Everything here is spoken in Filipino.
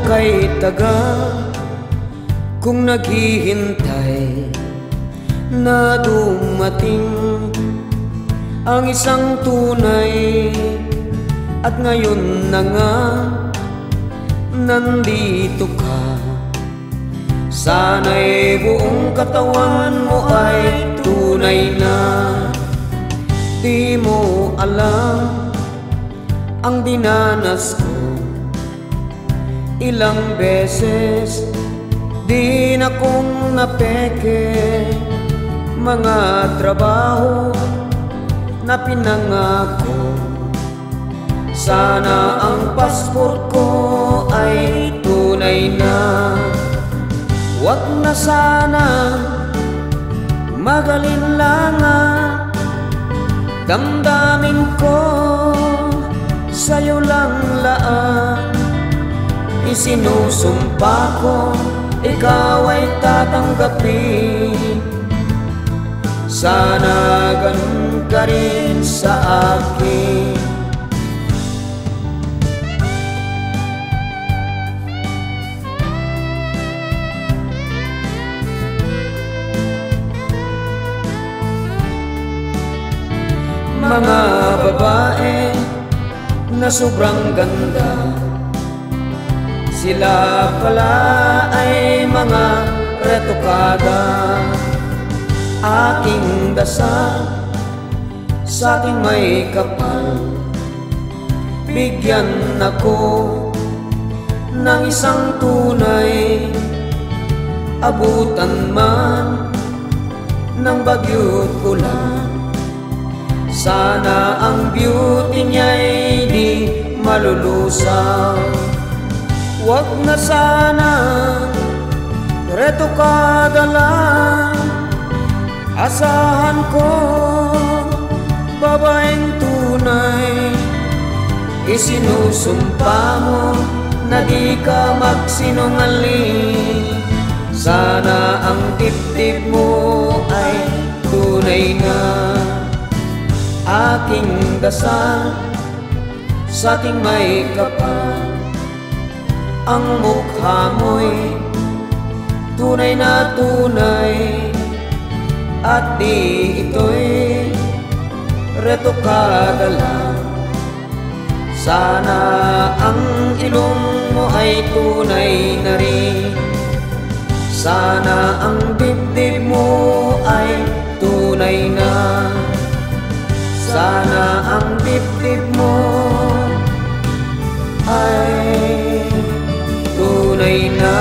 kay tagal kung naghihintay na dumating ang isang tunay. At ngayon na nga nandito ka, sana'y buong katawan mo ay tunay na. Di mo alam ang dinanas ko, ilang beses din akong napeke, mga trabaho na pinangako. Sana ang passport ko ay tunay na. Wag na sana magalinlangan, damdamin ko sa'yo lang laan. Isinusumpa ko ikaw ay tatanggapin. Sana ganun ka rin sa akin. Mga babae na sobrang ganda, sila pala ay mga retokada. Aking dasal sa ating may kapal, bigyan ako ng isang tunay. Abutan man ng bagyo't ulan, sana ang beauty niya'y di malulusaw. Wag na sana retokada lang, asahan ko babaeng tunay. Isinusumpa mo na di ka magsinungaling. Sana ang dibdib mo ay tunay na. Aking dasal sa ating may kapal, ang mukha mo'y tunay na tunay. At di ito'y retokada lang. Sana ang ilong mo ay tunay na rin. Sana ang dibdib mo ay tunay na. Sana ang dibdib mo ay tunay na.